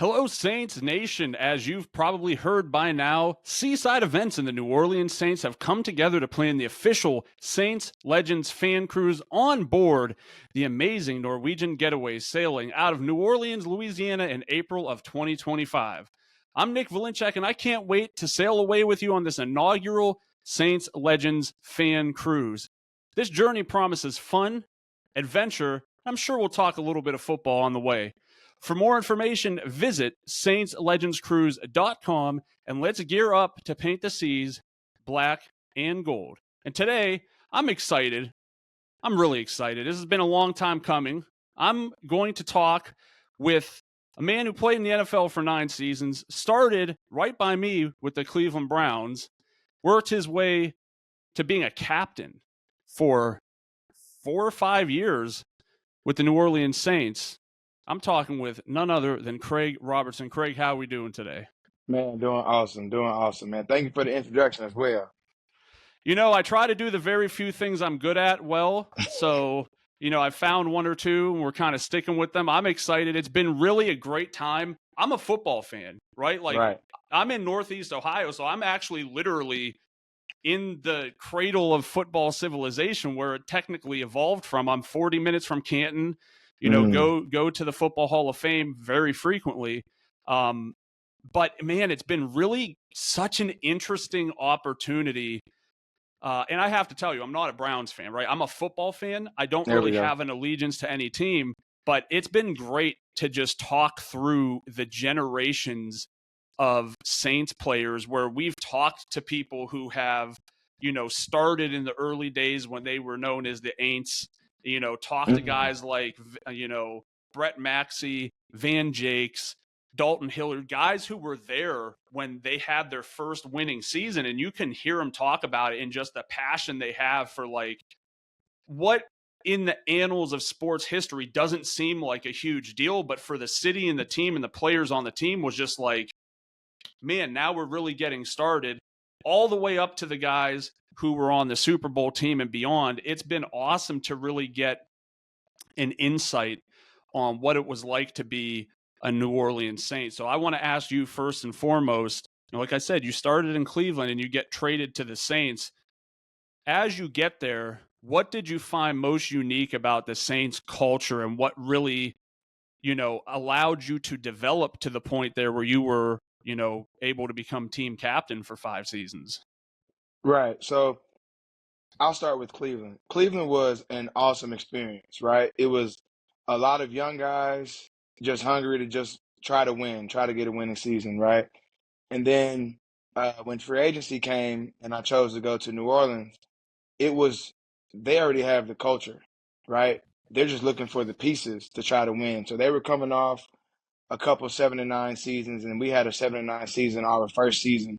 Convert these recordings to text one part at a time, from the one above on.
Hello, Saints Nation. As you've probably heard by now, Seaside Events and the New Orleans Saints have come together to plan the official Saints Legends fan cruise on board the amazing Norwegian getaway sailing out of New Orleans, Louisiana in April of 2025. I'm Nick Valinchak, and I can't wait to sail away with you on this inaugural Saints Legends fan cruise. This journey promises fun, adventure. I'm sure we'll talk a little bit of football on the way. For more information, visit saintslegendscruise.com and let's gear up to paint the seas black and gold. And today, I'm excited. I'm really excited. This has been a long time coming. I'm going to talk with a man who played in the NFL for 9 seasons, started right by me with the Cleveland Browns, worked his way to being a captain for 4 or 5 years with the New Orleans Saints. I'm talking with none other than Craig Robertson. Craig, how are we doing today? Man, doing awesome, man. Thank you for the introduction as well. You know, I try to do the very few things I'm good at well. So, I found 1 or 2, and we're kind of sticking with them. I'm excited. It's been really a great time. I'm a football fan, right? Right. I'm in Northeast Ohio, so I'm actually literally in the cradle of football civilization where it technically evolved from. I'm 40 minutes from Canton. Go to the Football Hall of Fame very frequently. But man, it's been really such an interesting opportunity. And I have to tell you, I'm not a Browns fan, right? I'm a football fan. I don't really have an allegiance to any team, but it's been great to just talk through the generations of Saints players where we've talked to people who have, started in the early days when they were known as the Aints. Talk to guys like, Brett Maxey, Van Jakes, Dalton Hilliard, guys who were there when they had their first winning season. And you can hear them talk about it in just the passion they have for what in the annals of sports history doesn't seem like a huge deal. But for the city and the team and the players on the team was just like, man, now we're really getting started, all the way up to the guys who were on the Super Bowl team and beyond. It's been awesome to really get an insight on what it was like to be a New Orleans Saint. So I want to ask you first and foremost, like I said, you started in Cleveland and you get traded to the Saints. As you get there, what did you find most unique about the Saints culture, and what really, allowed you to develop to the point there where you were, able to become team captain for 5 seasons? Right. So I'll start with Cleveland. Cleveland was an awesome experience, right? It was a lot of young guys just hungry to just try to win, try to get a winning season, right? And then when free agency came and I chose to go to New Orleans, they already have the culture, right? They're just looking for the pieces to try to win. So they were coming off a couple 7-9 seasons, and we had a 7-9 season our first season.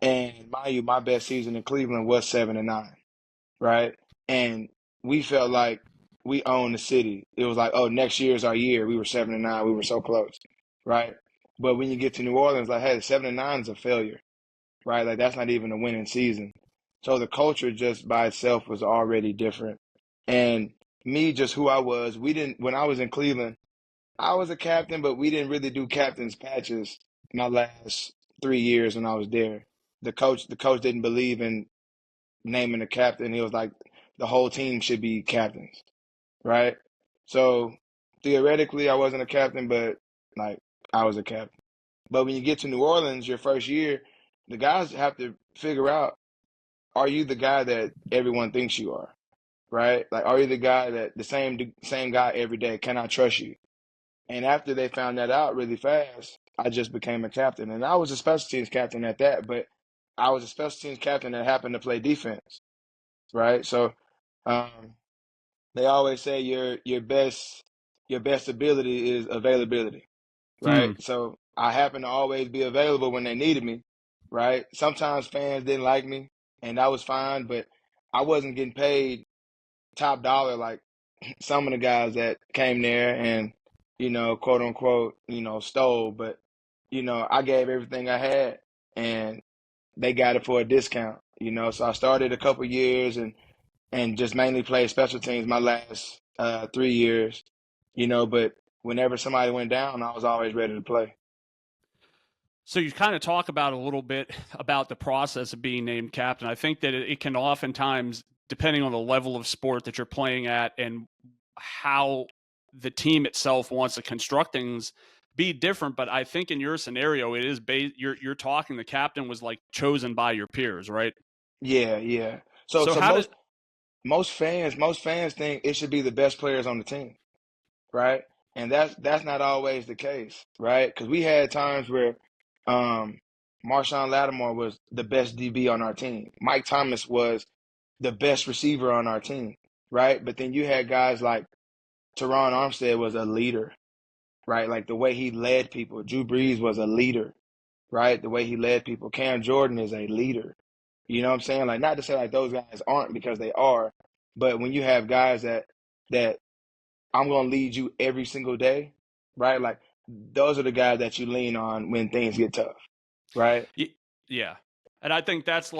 And mind you, my best season in Cleveland was 7-9, right? And we felt like we owned the city. It was like, oh, next year's our year. We were 7-9. We were so close, right? But when you get to New Orleans, like, hey, 7-9 is a failure, right? Like, that's not even a winning season. So the culture just by itself was already different. And me, just who I was, when I was in Cleveland, I was a captain, but we didn't really do captain's patches my last 3 years when I was there. The coach didn't believe in naming a captain. He was like, the whole team should be captains, right? So theoretically, I wasn't a captain, but like I was a captain. But when you get to New Orleans, your first year, the guys have to figure out, are you the guy that everyone thinks you are, right? Like, are you the guy that the same guy every day? Can I trust you? And after they found that out really fast, I just became a captain. And I was a special teams captain at that, but I was a special teams captain that happened to play defense, right? So they always say your best ability is availability, right? So I happen to always be available when they needed me, right? Sometimes fans didn't like me, and that was fine, but I wasn't getting paid top dollar like some of the guys that came there and, quote unquote, stole. But, I gave everything I had and they got it for a discount, So I started a couple years and just mainly played special teams my last 3 years, but whenever somebody went down, I was always ready to play. So you kind of talk about a little bit about the process of being named captain. I think that it can oftentimes, depending on the level of sport that you're playing at and how the team itself wants to construct things, be different. But I think in your scenario, it is you're talking the captain was like chosen by your peers, right? Yeah, yeah. So So so how did most fans think it should be the best players on the team, right? And that's not always the case, right? Because we had times where um Marshawn Lattimore was the best DB on our team. Mike Thomas was the best receiver on our team, right? But then you had guys like Teron Armstead was a leader, right? Like the way he led people. Drew Brees was a leader, right? The way he led people. Cam Jordan is a leader. You know what I'm saying? Like not to say like those guys aren't because they are, but when you have guys that I'm gonna lead you every single day, right? Like those are the guys that you lean on when things get tough, right? yeah. And I think that's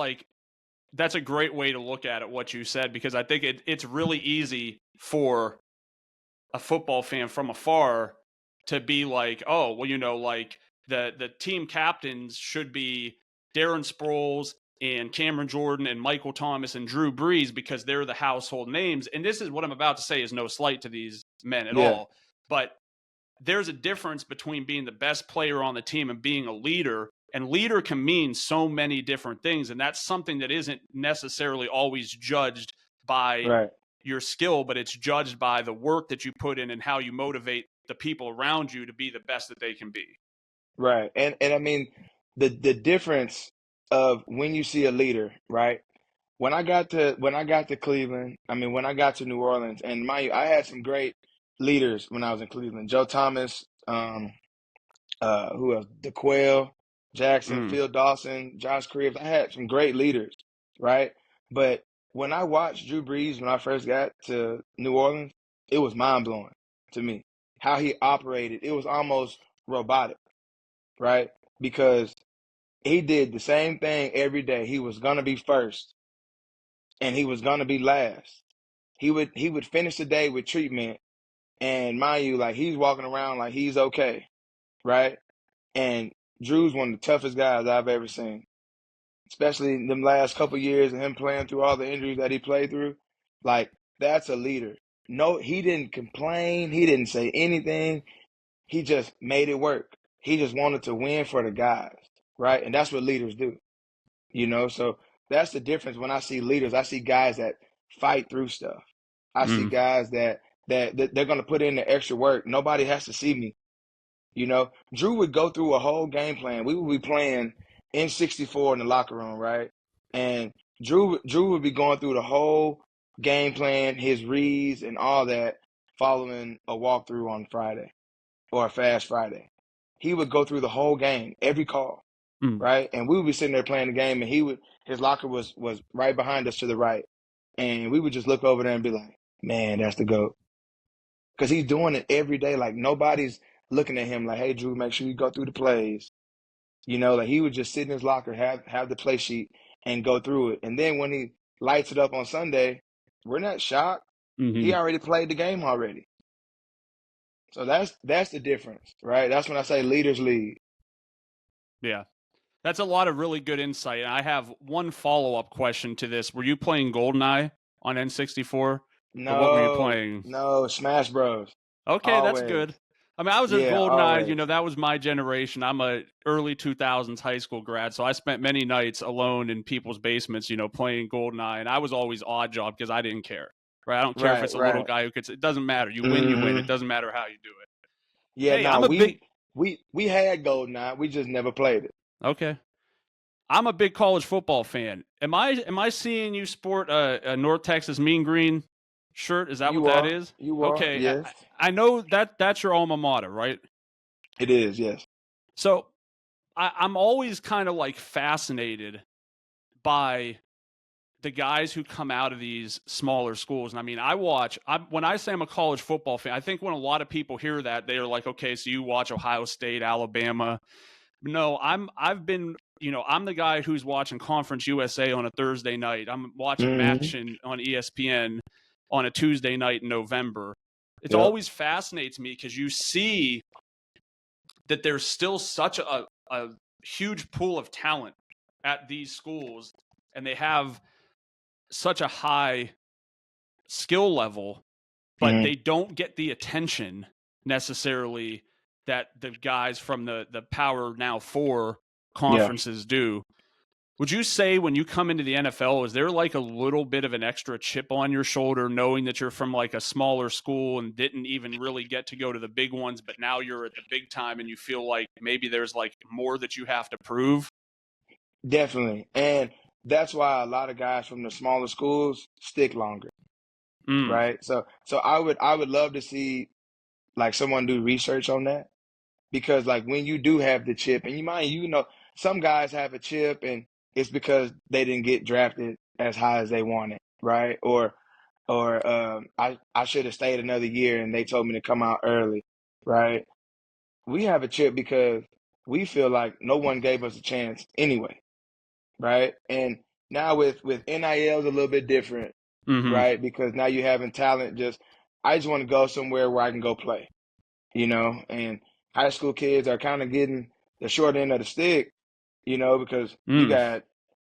a great way to look at it, what you said, because I think it's really easy for a football fan from afar to be like, oh, well, like the team captains should be Darren Sproles and Cameron Jordan and Michael Thomas and Drew Brees because they're the household names. And this is what I'm about to say is no slight to these men at Yeah, all. But there's a difference between being the best player on the team and being a leader. And leader can mean so many different things. And that's something that isn't necessarily always judged by right, your skill, but it's judged by the work that you put in and how you motivate the people around you to be the best that they can be. right. And I mean the difference of when you see a leader, right? When I got to Cleveland, I mean when I got to New Orleans, and mind you, I had some great leaders when I was in Cleveland. Joe Thomas, who else? DeQuell, Jackson, Mm. Phil Dawson, Josh Cribbs. I had some great leaders, right? But when I watched Drew Brees when I first got to New Orleans, it was mind blowing to me how he operated. It was almost robotic, right? Because he did the same thing every day. He was gonna be first and he was gonna be last. He would finish the day with treatment, and mind you, like he's walking around like he's okay, right? And Drew's one of the toughest guys I've ever seen, especially in them last couple years and him playing through all the injuries that he played through. Like, that's a leader. No, he didn't complain. He didn't say anything. He just made it work. He just wanted to win for the guys, right? And that's what leaders do, you know? So that's the difference when I see leaders. I see guys that fight through stuff. I see Mm. guys that they're going to put in the extra work. Nobody has to see me. You know, Drew would go through a whole game plan. We would be playing N64 in the locker room, right? And Drew would be going through the whole game plan, his reads and all that, following a walkthrough on Friday or a fast Friday. He would go through the whole game, every call, Mm. right? And we would be sitting there playing the game, and his locker was right behind us to the right, and we would just look over there and be like, "Man, that's the GOAT." Because he's doing it every day. Like nobody's looking at him like, "Hey, Drew, make sure you go through the plays." You know, like he would just sit in his locker, have the play sheet, and go through it. And then when he lights it up on Sunday, we're not shocked. He Hmm. already played the game already. So that's the difference, right? That's when I say leaders lead. Yeah. That's a lot of really good insight. And I have one follow-up question to this. Were you playing GoldenEye on N64? Or what were you No, playing? no, Smash Bros. Okay, that's Always. good. I mean, I was a Yeah, GoldenEye, always. that was my generation. I'm a early 2000s high school grad, so I spent many nights alone in people's basements, playing GoldenEye, and I was always odd job because I didn't care. Right? I don't care if Right, it's a little right. guy who it doesn't matter. You win, you win. It Hmm. doesn't matter how you do it. Yeah, Hey, no, I'm a big we had GoldenEye. We just never played it. okay. I'm a big college football fan. Am I seeing you sport a North Texas Mean Green shirt? Is that what that is? You are, Okay, yes. I know that's your alma mater, right? It is, yes. So I'm always kind of like fascinated by the guys who come out of these smaller schools. And I mean, when I say I'm a college football fan, I think when a lot of people hear that, they're like, okay, so you watch Ohio State, Alabama. No, I've been, I'm the guy who's watching Conference USA on a Thursday night. I'm watching Hmm. Maction on ESPN on a Tuesday night in November. It's Yep. always fascinates me because you see that there's still such a huge pool of talent at these schools, and they have such a high skill level, but they don't get the attention necessarily that the guys from the Power Now 4 conferences do. Would you say when you come into the NFL, is there like a little bit of an extra chip on your shoulder knowing that you're from like a smaller school and didn't even really get to go to the big ones, but now you're at the big time and you feel like maybe there's like more that you have to prove? Definitely. And that's why a lot of guys from the smaller schools stick longer, right? So I would love to see like someone do research on that, because like when you do have the chip, and some guys have a chip and it's because they didn't get drafted as high as they wanted, right? Or I should have stayed another year and they told me to come out early, right? We have a chip because we feel like no one gave us a chance anyway, right? And now with NIL is a little bit different, Mm-hmm. right? Because now you having talent. I just want to go somewhere where I can go play, and high school kids are kind of getting the short end of the stick, because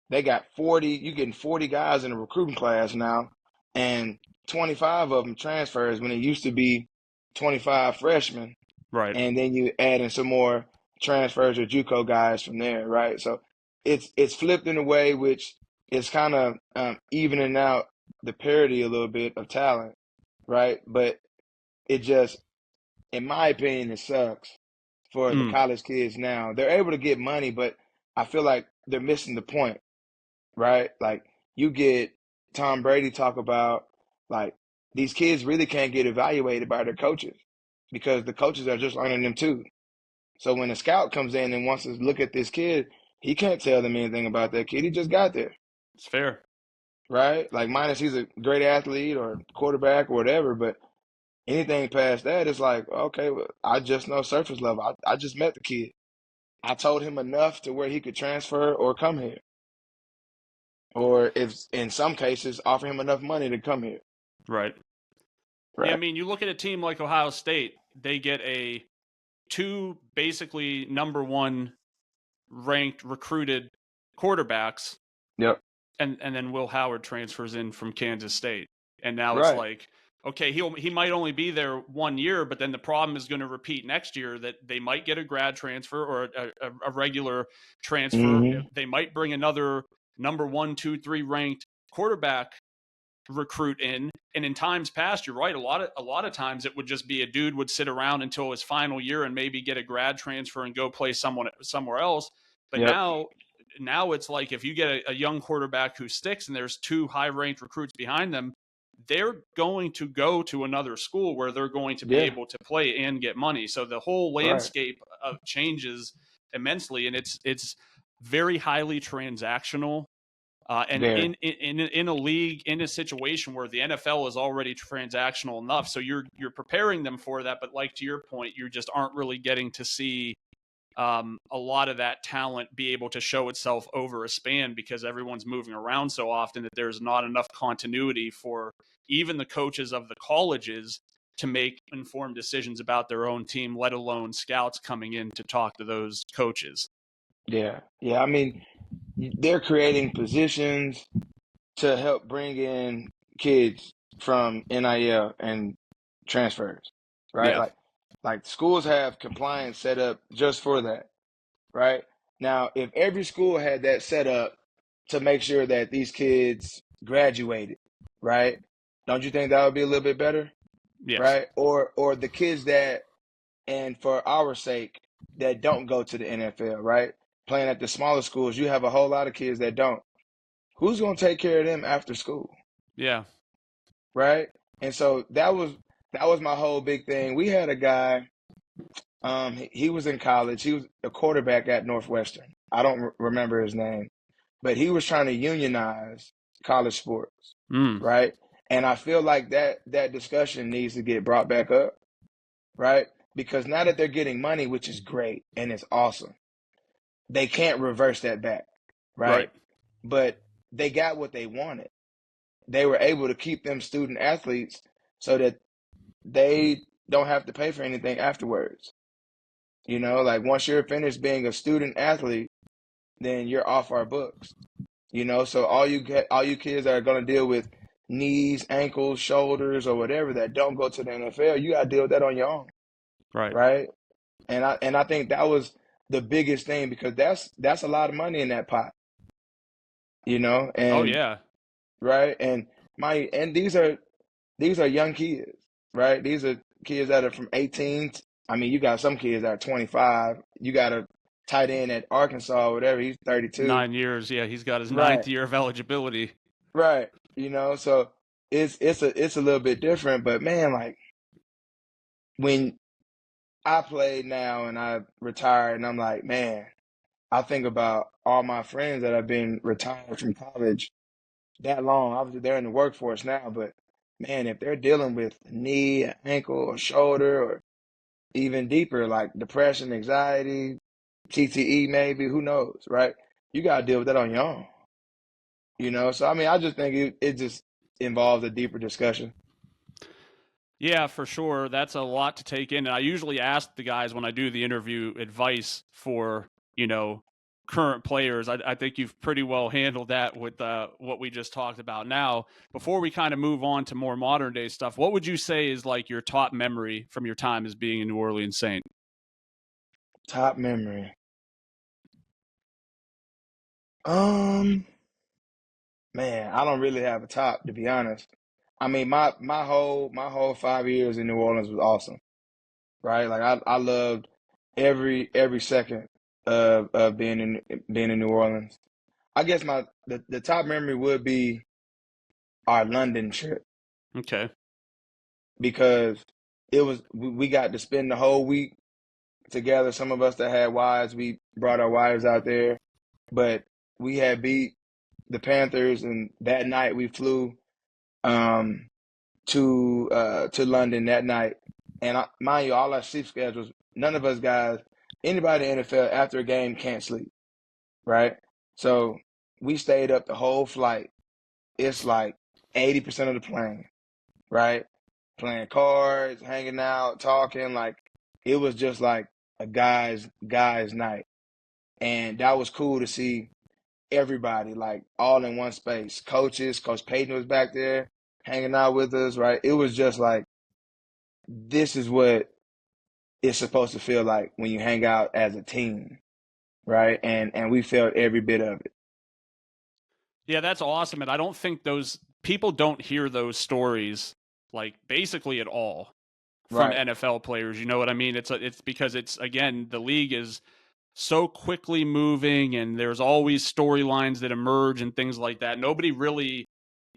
they got 40, you're getting 40 guys in a recruiting class now, and 25 of them transfers when it used to be 25 freshmen. Right. And then you add in some more transfers or JUCO guys from there, right? So it's flipped in a way which is kind of evening out the parity a little bit of talent, right? But it just, in my opinion, it sucks for the college kids now. They're able to get money, but I feel like they're missing the point, right? Like you get Tom Brady talk about like these kids really can't get evaluated by their coaches because the coaches are just learning them too. So when a scout comes in and wants to look at this kid, he can't tell them anything about that kid. He just got there, It's fair. right? Like minus he's a great athlete or quarterback or whatever, but anything past that is like, okay, well, I just know surface level. I just met the kid. I told him enough to where he could transfer or come here. Or if in some cases, offer him enough money to come here. Right. Right. Yeah, I mean, you look at a team like Ohio State, they get two basically number one ranked recruited quarterbacks. Yep. And then Will Howard transfers in from Kansas State. And now it's Right. like, okay, he might only be there 1 year, but then the problem is going to repeat next year that they might get a grad transfer or a regular transfer. Mhm. They might bring another number 1, 2, 3 ranked quarterback recruit in. And in times past, you're right, a lot of times it would just be a dude would sit around until his final year and maybe get a grad transfer and go play somewhere else. But Yep. now it's like if you get a young quarterback who sticks and there's two high-ranked recruits behind them, they're going to go to another school where they're going to be able to play and get money. So the whole landscape changes immensely, and it's very highly transactional. And in a league, in a situation where the NFL is already transactional enough, so you're preparing them for that. But like to your point, you just aren't really getting to see a lot of that talent be able to show itself over a span because everyone's moving around so often that there's not enough continuity for even the coaches of the colleges to make informed decisions about their own team, let alone scouts coming in to talk to those coaches. Yeah. I mean, they're creating positions to help bring in kids from NIL and transfers, right? Yeah. Like schools have compliance set up just for that, right? Now, if every school had that set up to make sure that these kids graduated, right? Don't you think that would be a little bit better? Yes. Right? Or the kids that, and for our sake, that don't go to the NFL, right? Playing at the smaller schools, you have a whole lot of kids that don't. Who's going to take care of them after school? Yeah. Right? And so that was my whole big thing. We had a guy, he was in college. He was a quarterback at Northwestern. I don't remember his name, but he was trying to unionize college sports, right? And I feel like that discussion needs to get brought back up, right? Because now that they're getting money, which is great and it's awesome, they can't reverse that back, right? But they got what they wanted. They were able to keep them student athletes so that they don't have to pay for anything afterwards. You know, like once you're finished being a student athlete, then you're off our books. You know, so all you kids that are going to deal with knees, ankles, shoulders, or whatever that don't go to the NFL, you got to deal with that on your own, Right. right? And I think that was the biggest thing because that's a lot of money in that pot, you know, Oh and yeah. right, and these are young kids, right? These are kids that are from 18. I mean, you got some kids that are 25. You got a tight end at Arkansas, or whatever. He's 32. 9 years. Yeah, he's got his Right, ninth year of eligibility. right. You know, so it's a little bit different. But man, like when I played now and I retired, and I'm like, man, I think about all my friends that have been retired from college that long. Obviously, they're in the workforce now, but man, if they're dealing with knee, ankle, or shoulder, or even deeper, like depression, anxiety, TTE, maybe, who knows, right? You got to deal with that on your own, you know? So, I mean, I just think it just involves a deeper discussion. Yeah, for sure. That's a lot to take in. And I usually ask the guys when I do the interview advice for, current players. I think you've pretty well handled that with what we just talked about. Now, before we kind of move on to more modern day stuff, what would you say is like your top memory from your time as being a New Orleans Saint? Top memory. Um, Man, I don't really have a top, to be honest. I mean, my whole 5 years in New Orleans was awesome, right? Like I loved every second of being in New Orleans. I guess the top memory would be our London trip Okay. because we got to spend the whole week together. Some of us that had wives, we brought our wives out there, but we had beat the Panthers, and that night we flew um, to London that night. And mind you, all our sleep schedules, none of us guys, anybody in the NFL after a game can't sleep, right? So we stayed up the whole flight. It's like 80% of the plane, right? Playing cards, hanging out, talking. Like it was just like a guys night, and that was cool to see everybody like all in one space. Coaches, Coach Payton was back there hanging out with us, right? It was just like this is what it's supposed to feel like when you hang out as a team, right? And we felt every bit of it. Yeah, that's awesome. And I don't think those people don't hear those stories like basically at all from Right. NFL players. You know what I mean? It's because it's again, the league is so quickly moving and there's always storylines that emerge and things like that. Nobody really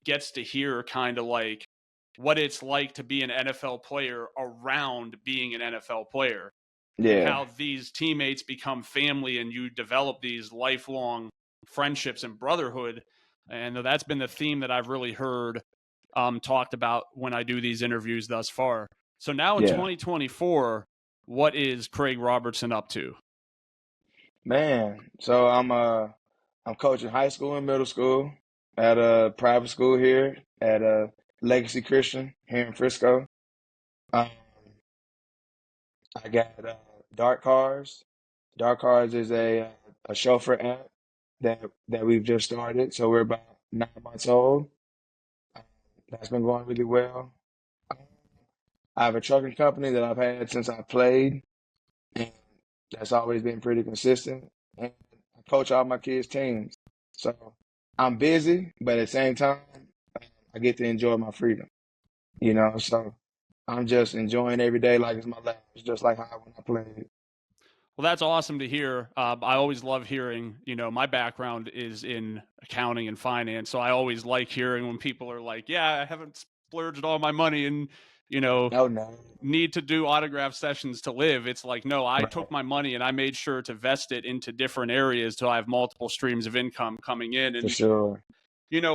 gets to hear kind of like what it's like to be an NFL player around being an NFL player and Yeah. how these teammates become family and you develop these lifelong friendships and brotherhood. And that's been the theme that I've really heard talked about when I do these interviews thus far. So now in Yeah. 2024, what is Craig Robertson up to? Man. So I'm coaching high school and middle school at a private school here at a Legacy Christian here in Frisco. Um, I got Dark Cars. Dark Cars is a chauffeur app that we've just started. So we're about 9 months old. Um, That's been going really well. I have a trucking company that I've had since I played, and that's always been pretty consistent. And I coach all my kids' teams. So I'm busy, but at the same time, I get to enjoy my freedom, you know? So I'm just enjoying every day like it's my last, just like how when I played. Well, that's awesome to hear. I always love hearing, my background is in accounting and finance. So I always like hearing when people are like, yeah, I haven't splurged all my money and, you know, Oh, no. need to do autograph sessions to live. It's like, no, I Right. took my money and I made sure to vest it into different areas so I have multiple streams of income coming in. For And, sure.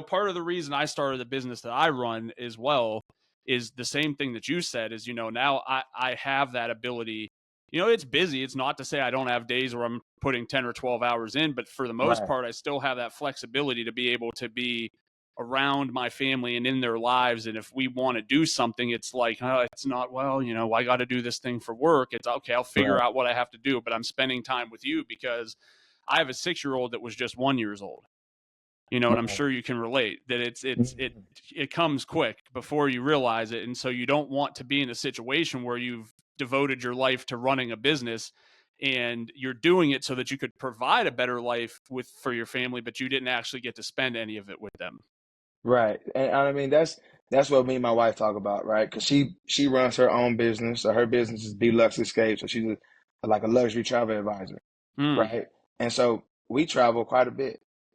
part of the reason I started the business that I run as well is the same thing that you said is, now I have that ability. It's busy. It's not to say I don't have days where I'm putting 10 or 12 hours in, but for the most Right. part, I still have that flexibility to be able to be around my family and in their lives. And if we want to do something, it's like, oh, it's not, well, I got to do this thing for work. It's okay, I'll figure out what I have to do, but I'm spending time with you because I have a 6-year-old that was just 1 year old. And I'm sure you can relate that it comes quick before you realize it. And so you don't want to be in a situation where you've devoted your life to running a business and you're doing it so that you could provide a better life for your family, but you didn't actually get to spend any of it with them. Right. And I mean, that's what me and my wife talk about, right? Because she runs her own business. So her business is Deluxe Escape. So she's like a luxury travel advisor, Mm. right? And so we travel quite a bit.